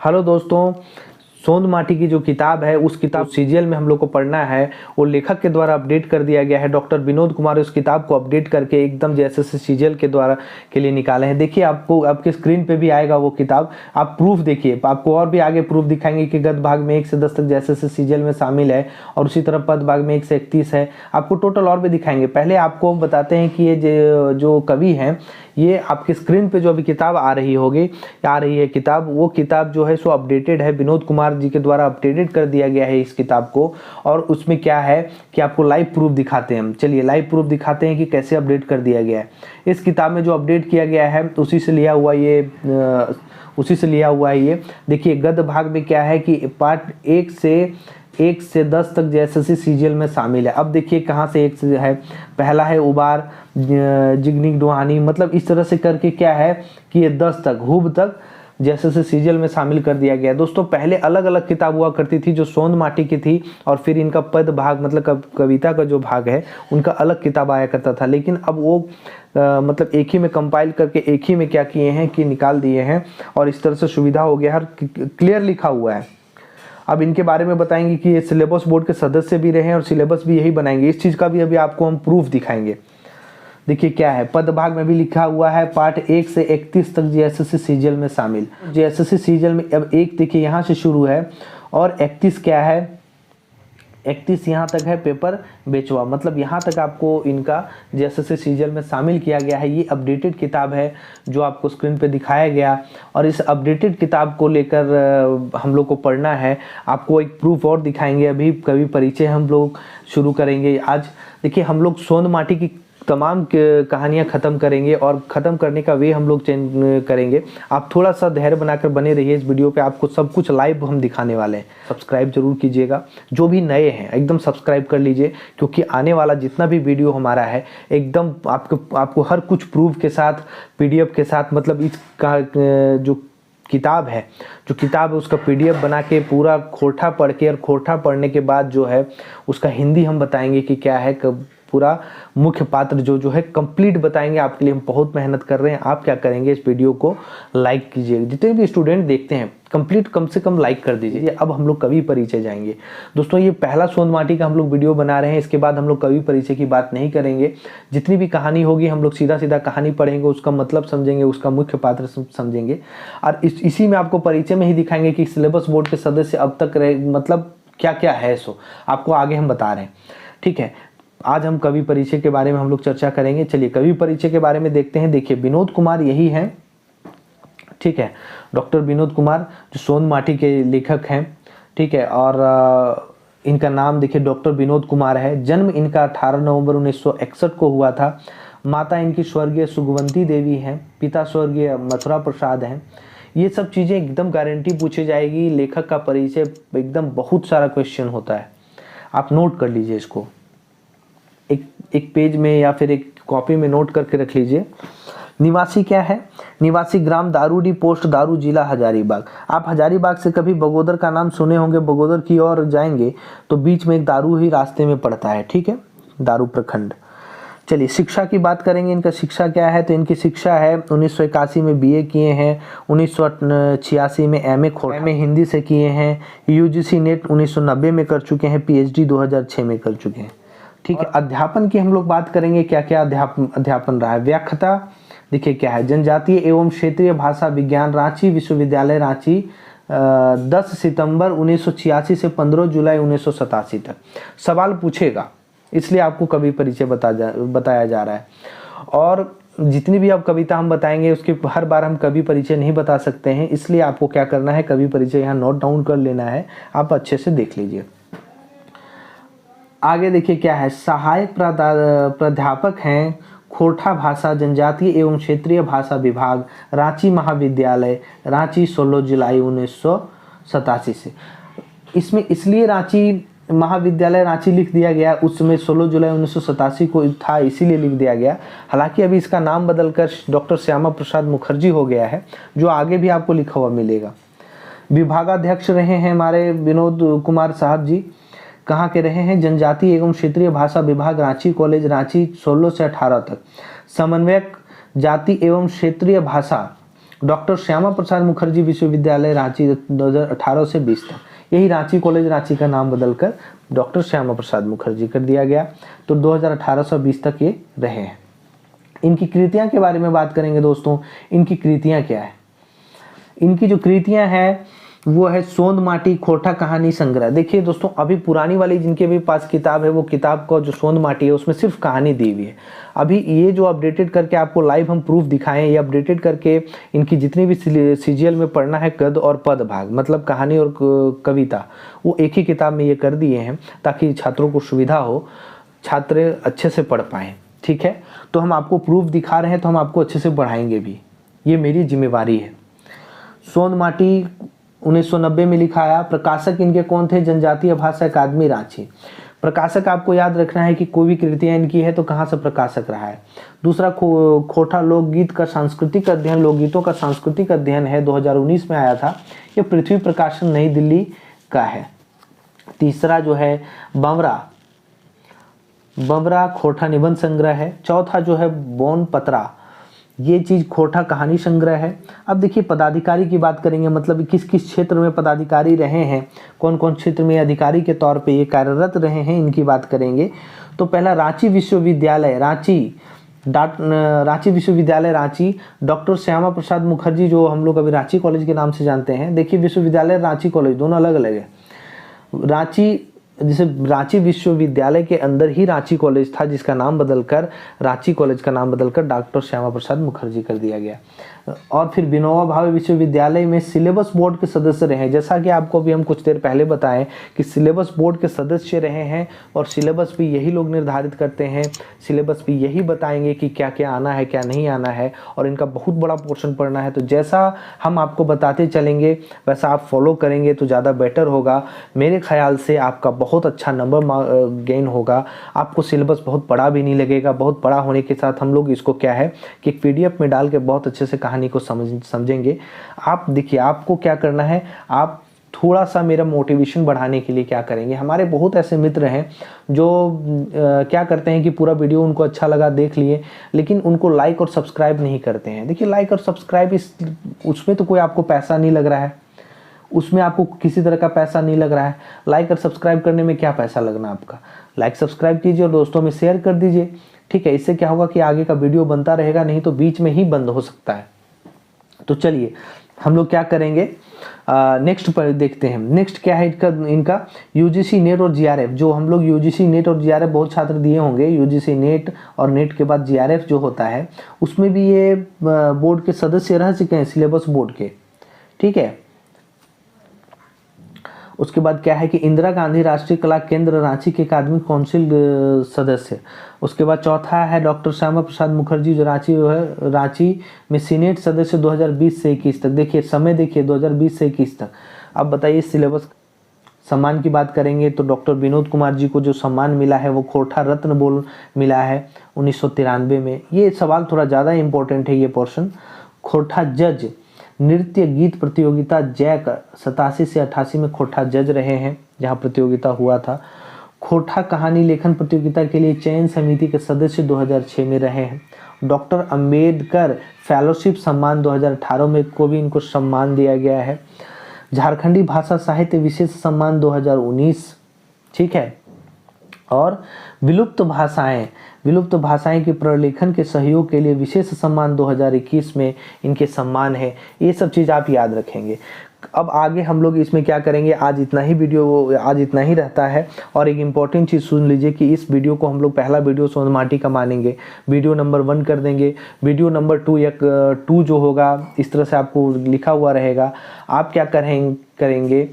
Hello दोस्तों, सोंद माटी की जो किताब है उस किताब सीजीएल में हम लोग को पढ़ना है। वो लेखक के द्वारा अपडेट कर दिया गया है। डॉक्टर विनोद कुमार उस किताब को अपडेट करके एकदम जैसे सीजीएल के द्वारा के लिए निकाले हैं। देखिए, आपको आपके स्क्रीन पे भी आएगा वो किताब। आप प्रूफ देखिए, आपको और भी आगे प्रूफ दिखाएंगे कि गद्य भाग में 1 से 10 तक जैसे सीजीएल में शामिल है और उसी तरह पद भाग में 1 से 31 है। आपको टोटल और भी दिखाएंगे। पहले आपको बताते हैं कि ये जो कवि हैं, ये आपके स्क्रीन पे जो अभी किताब आ रही है किताब, वो किताब जो है सो अपडेटेड है। विनोद कुमार जी के द्वारा अपडेटेड कर दिया गया है इस किताब को। और उसमें क्या है कि आपको लाइव प्रूफ दिखाते हैं हम। चलिए लाइव प्रूफ दिखाते हैं कि कैसे अपडेट कर दिया गया है। इस किताब में जो अपडेट किया गया है उसी से लिया हुआ ये देखिए, गद्य भाग में क्या है कि पार्ट 1 से 10 तक जैसे सीजीएल में शामिल है। अब देखिए कहाँ से 1 से है। पहला है उबार जिग्निक डुहानी, मतलब इस तरह से करके क्या है कि ये 10 तक हुब तक जैसे से सीजीएल में शामिल कर दिया गया है। दोस्तों, पहले अलग अलग किताब हुआ करती थी जो सोंद माटी की थी, और फिर इनका पद भाग मतलब कविता का जो भाग है उनका अलग किताब आया करता था। लेकिन अब वो मतलब एक ही में कंपाइल करके एक ही में क्या किए हैं कि निकाल दिए हैं, और इस तरह से सुविधा हो गया है। क्लियर लिखा हुआ है। अब इनके बारे में बताएंगे कि ये सिलेबस बोर्ड के सदस्य भी रहे हैं और सिलेबस भी यही बनाएंगे। इस चीज़ का भी अभी आपको हम प्रूफ दिखाएंगे। देखिए क्या है, पद भाग में भी लिखा हुआ है पार्ट 1 से 31 तक जेएसएससी सीजीएल में शामिल। जेएसएससी सीजीएल में अब 1 देखिए यहाँ से शुरू है और 31 क्या है, 31 यहाँ तक है पेपर बेचवा, मतलब यहाँ तक आपको इनका जेएसएससी सीजीएल में शामिल किया गया है। ये अपडेटेड किताब है जो आपको स्क्रीन पे दिखाया गया, और इस अपडेटेड किताब को लेकर हम लोग को पढ़ना है। आपको एक प्रूफ और दिखाएंगे। अभी कवि परिचय हम लोग शुरू करेंगे आज। देखिए, हम लोग सोंद माटी की तमाम कहानियां ख़त्म करेंगे और ख़त्म करने का वे हम लोग चेंज करेंगे। आप थोड़ा सा धैर्य बनाकर बने रहिए इस वीडियो पे, आपको सब कुछ लाइव हम दिखाने वाले हैं। सब्सक्राइब जरूर कीजिएगा, जो भी नए हैं एकदम सब्सक्राइब कर लीजिए, क्योंकि आने वाला जितना भी वीडियो हमारा है एकदम आपको हर कुछ प्रूफ के साथ, पीडीएफ के साथ, मतलब इसका जो किताब है उसका पीडीएफ बना के पूरा खोटा पढ़ के, और खोटा पढ़ने के बाद जो है उसका हिंदी हम बताएंगे कि क्या है, पूरा मुख्य पात्र जो है कंप्लीट बताएंगे। आपके लिए हम बहुत मेहनत कर रहे हैं। आप क्या करेंगे, इस वीडियो को लाइक कीजिए। जितने भी स्टूडेंट देखते हैं कंप्लीट कम से कम लाइक कर दीजिए। अब हम लोग कवि परिचय जाएंगे। दोस्तों, ये पहला सोंद माटी का हम लोग वीडियो बना रहे हैं। इसके बाद हम लोग कवि परिचय की बात नहीं करेंगे। जितनी भी कहानी होगी हम लोग सीधा सीधा कहानी पढ़ेंगे, उसका मतलब समझेंगे, उसका मुख्य पात्र समझेंगे, और इसी में आपको परिचय में ही दिखाएंगे कि सिलेबस बोर्ड के सदस्य अब तक मतलब क्या क्या है, सो आपको आगे हम बता रहे हैं। ठीक है, आज हम कवि परिचय के बारे में हम लोग चर्चा करेंगे। चलिए कवि परिचय के बारे में देखते हैं। देखिए, विनोद कुमार यही हैं। ठीक है, डॉक्टर विनोद कुमार जो सोंद माटी के लेखक हैं। ठीक है, और इनका नाम देखिए डॉक्टर विनोद कुमार है। जन्म इनका 18 नवंबर 1961 को हुआ था। माता इनकी स्वर्गीय सुगवंती देवी हैं, पिता स्वर्गीय मथुरा प्रसाद हैं। ये सब चीज़ें एकदम गारंटी पूछी जाएगी। लेखक का परिचय एकदम बहुत सारा क्वेश्चन होता है, आप नोट कर लीजिए इसको। एक पेज में या फिर एक कॉपी में नोट करके रख लीजिए। निवासी क्या है, निवासी ग्राम दारूडी, पोस्ट दारू, जिला हजारीबाग। आप हजारीबाग से कभी बगोदर का नाम सुने होंगे। बगोदर की ओर जाएंगे तो बीच में एक दारू ही रास्ते में पड़ता है। ठीक है, दारू प्रखंड। चलिए शिक्षा की बात करेंगे। इनका शिक्षा क्या है, तो इनकी शिक्षा है 1981 में बीए किए हैं, 1986 में एमए में हिंदी से किए हैं, यूजीसी नेट 1990 में कर चुके हैं, पीएचडी 2006 में कर चुके हैं। ठीक है, अध्यापन की हम लोग बात करेंगे। क्या क्या अध्यापन रहा है। व्याख्याता देखिए क्या है, जनजातीय एवं क्षेत्रीय भाषा विज्ञान, रांची विश्वविद्यालय रांची, 10 सितंबर 1986 से 15 जुलाई 1987 तक। सवाल पूछेगा, इसलिए आपको कवि परिचय बताया जा रहा है। और जितनी भी आप कविता हम बताएंगे उसके हर बार हम कवि परिचय नहीं बता सकते हैं, इसलिए आपको क्या करना है, कवि परिचय यहाँ नोट डाउन कर लेना है। आप अच्छे से देख लीजिए। आगे देखिए क्या है, सहायक प्राध्यापक हैं, खोरठा भाषा जनजातीय एवं क्षेत्रीय भाषा विभाग, रांची महाविद्यालय रांची, 16 जुलाई 1987 से। इसमें इसलिए रांची महाविद्यालय रांची लिख दिया गया, उसमें 16 जुलाई 1987 को था इसीलिए लिख दिया गया। हालांकि अभी इसका नाम बदलकर डॉक्टर श्यामा प्रसाद मुखर्जी हो गया है, जो आगे भी आपको लिखा हुआ मिलेगा। विभागाध्यक्ष रहे हैं हमारे विनोद कुमार साहब जी। कहाँ के रहे हैं, जनजातीय एवं क्षेत्रीय भाषा विभाग रांची कॉलेज रांची, 16 से 18 तक। समन्वयक जाति एवं क्षेत्रीय भाषा डॉक्टर श्यामा प्रसाद मुखर्जी विश्वविद्यालय रांची 2018 से 20 तक, यही रांची कॉलेज, रांची का नाम बदलकर डॉक्टर श्यामा प्रसाद मुखर्जी कर दिया गया। तो 2018 से 20 तक ये रहे हैं। इनकी कृतियां के बारे में बात करेंगे दोस्तों, इनकी कृतियां क्या है। इनकी जो कृतियां हैं वो है सोंद माटी खोटा कहानी संग्रह। देखिए दोस्तों, अभी पुरानी वाली जिनके भी पास किताब है, वो किताब का जो सोंद माटी है उसमें सिर्फ कहानी दी हुई है। अभी ये जो अपडेटेड करके आपको लाइव हम प्रूफ दिखाएं, ये अपडेटेड करके इनकी जितनी भी सीजीएल में पढ़ना है गद्य और पद भाग, मतलब कहानी और कविता, वो एक ही किताब में ये कर दिए हैं ताकि छात्रों को सुविधा हो, छात्र अच्छे से पढ़ पाएँ। ठीक है, तो हम आपको प्रूफ दिखा रहे हैं तो हम आपको अच्छे से पढ़ाएंगे भी, ये मेरी जिम्मेवारी है। सोंद माटी 1990 में लिखा आया। प्रकाशक इनके कौन थे? जनजातीय भाषा अकादमी रांची। प्रकाशक आपको याद रखना है कि कोई भी कृतियां इनकी है तो कहाँ से प्रकाशक रहा है। दूसरा खोटा लोकगीत का सांस्कृतिक अध्ययन, लोकगीतों का सांस्कृतिक अध्ययन है, 2019 में आया था। ये पृथ्वी प्रकाशन नई दिल्ली का है। तीसरा जो है बमरा खोटा निबंध संग्रह है। चौथा जो है बोन पत्रा, ये चीज खोटा कहानी संग्रह है। अब देखिए पदाधिकारी की बात करेंगे, मतलब किस किस क्षेत्र में पदाधिकारी रहे हैं, कौन कौन क्षेत्र में अधिकारी के तौर पे ये कार्यरत रहे हैं, इनकी बात करेंगे। तो पहला रांची विश्वविद्यालय रांची, डॉक्टर श्यामा प्रसाद मुखर्जी, जो हम लोग अभी रांची कॉलेज के नाम से जानते हैं। देखिए विश्वविद्यालय रांची कॉलेज दोनों अलग अलग है। रांची विश्वविद्यालय के अंदर ही रांची कॉलेज था, जिसका नाम बदलकर रांची कॉलेज का नाम बदलकर डॉक्टर श्यामा प्रसाद मुखर्जी कर दिया गया। और फिर विनोबा भावे विश्वविद्यालय में सिलेबस बोर्ड के सदस्य रहे। जैसा कि आपको भी हम कुछ देर पहले बताएं कि सिलेबस बोर्ड के सदस्य रहे हैं और सिलेबस भी यही लोग निर्धारित करते हैं, सिलेबस भी यही बताएंगे कि क्या क्या आना है क्या नहीं आना है, और इनका बहुत बड़ा पोर्शन पढ़ना है। तो जैसा हम आपको बताते चलेंगे वैसा आप फॉलो करेंगे तो ज़्यादा बेटर होगा। मेरे ख्याल से आपका बहुत अच्छा नंबर गेन होगा, आपको सिलेबस बहुत बड़ा भी नहीं लगेगा। बहुत बड़ा होने के साथ हम लोग इसको क्या है कि पीडीएफ में डाल के बहुत अच्छे से कहानी को समझेंगे। आप देखिए आपको क्या करना है, आप थोड़ा सा मेरा मोटिवेशन बढ़ाने के लिए क्या करेंगे, हमारे बहुत ऐसे मित्र हैं जो क्या करते हैं कि पूरा वीडियो उनको अच्छा लगा देख लिए, लेकिन उनको लाइक और सब्सक्राइब नहीं करते हैं। देखिए लाइक और सब्सक्राइब उसमें तो कोई आपको पैसा नहीं लग रहा है, उसमें आपको किसी तरह का पैसा नहीं लग रहा है। लाइक और सब्सक्राइब करने में क्या पैसा लगना आपका। लाइक सब्सक्राइब कीजिए और दोस्तों में शेयर कर दीजिए। ठीक है, इससे क्या होगा कि आगे का वीडियो बनता रहेगा, नहीं तो बीच में ही बंद हो सकता है। तो चलिए हम लोग क्या करेंगे, नेक्स्ट पर देखते हैं। नेक्स्ट क्या है इनका यूजीसी नेट और जीआरएफ। जो हम लोग यूजीसी नेट और जीआरएफ बहुत छात्र दिए होंगे, यूजीसी नेट और नेट के बाद जीआरएफ जो होता है उसमें भी ये बोर्ड के सदस्य रह चुके हैं, सिलेबस बोर्ड के। ठीक है, उसके बाद क्या है कि इंदिरा गांधी राष्ट्रीय कला केंद्र रांची के अकादमिक काउंसिल सदस्य। उसके बाद चौथा है डॉक्टर श्यामा प्रसाद मुखर्जी, जो रांची में सीनेट सदस्य 2020 से 21 तक। देखिए समय देखिए 2020 से 21 तक। अब बताइए सिलेबस। सम्मान की बात करेंगे तो डॉक्टर विनोद कुमार जी को जो सम्मान मिला है वो खोटा रत्न बोल मिला है 1993 में। ये सवाल थोड़ा ज़्यादा इंपॉर्टेंट है ये पोर्शन। खोटा जज नृत्य गीत प्रतियोगिता जैक 87 से 88 में खोटा जज रहे हैं, जहां प्रतियोगिता हुआ था। खोटा कहानी लेखन प्रतियोगिता के लिए चयन समिति के सदस्य 2006 में रहे हैं। डॉक्टर अंबेडकर फेलोशिप सम्मान 2018 में को भी इनको सम्मान दिया गया है। झारखंडी भाषा साहित्य विशेष सम्मान 2019। ठीक है, और विलुप्त भाषाएं के प्रलेखन के सहयोग के लिए विशेष सम्मान 2021 में इनके सम्मान है। ये सब चीज़ आप याद रखेंगे। अब आगे हम लोग इसमें क्या करेंगे, आज इतना ही रहता है। और एक इम्पॉर्टेंट चीज़ सुन लीजिए कि इस वीडियो को हम लोग पहला वीडियो सोंद माटी का मानेंगे, वीडियो नंबर 1 कर देंगे। वीडियो नंबर 2 जो होगा इस तरह से आपको लिखा हुआ रहेगा। आप क्या करेंगे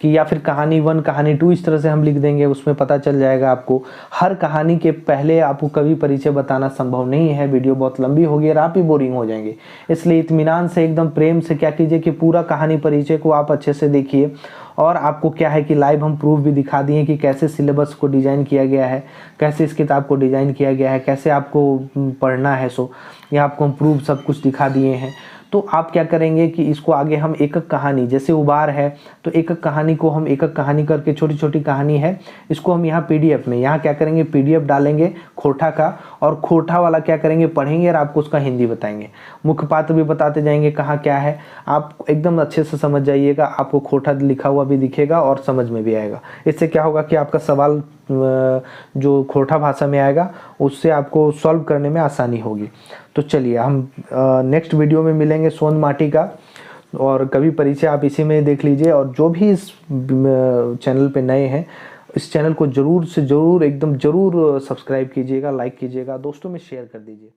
कि या फिर कहानी 1 कहानी 2 इस तरह से हम लिख देंगे, उसमें पता चल जाएगा आपको। हर कहानी के पहले आपको कवि परिचय बताना संभव नहीं है, वीडियो बहुत लंबी होगी और आप ही बोरिंग हो जाएंगे। इसलिए इत्मीनान से एकदम प्रेम से क्या कीजिए कि पूरा कहानी परिचय को आप अच्छे से देखिए। और आपको क्या है कि लाइव हम प्रूफ भी दिखा दिए कि कैसे सिलेबस को डिज़ाइन किया गया है, कैसे इस किताब को डिज़ाइन किया गया है, कैसे आपको पढ़ना है। सो ये आपको हम प्रूफ सब कुछ दिखा दिए हैं। तो आप क्या करेंगे कि इसको आगे हम एक कहानी, जैसे उबार है तो एक कहानी को हम एक कहानी करके, छोटी छोटी कहानी है, इसको हम यहाँ पीडीएफ में, यहाँ क्या करेंगे पीडीएफ डालेंगे खोटा का, और खोटा वाला क्या करेंगे, पढ़ेंगे और आपको उसका हिंदी बताएंगे। मुख्य पात्र भी बताते जाएंगे कहाँ क्या है, आप एकदम अच्छे से समझ जाइएगा, आपको खोटा लिखा हुआ भी दिखेगा और समझ में भी आएगा। इससे क्या होगा कि आपका सवाल जो खोटा भाषा में आएगा उससे आपको सॉल्व करने में आसानी होगी। तो चलिए हम नेक्स्ट वीडियो में मिलेंगे सोन माटी का, और कभी परिचय आप इसी में देख लीजिए। और जो भी इस चैनल पे नए हैं, इस चैनल को ज़रूर से ज़रूर एकदम ज़रूर सब्सक्राइब कीजिएगा, लाइक कीजिएगा, दोस्तों में शेयर कर दीजिए।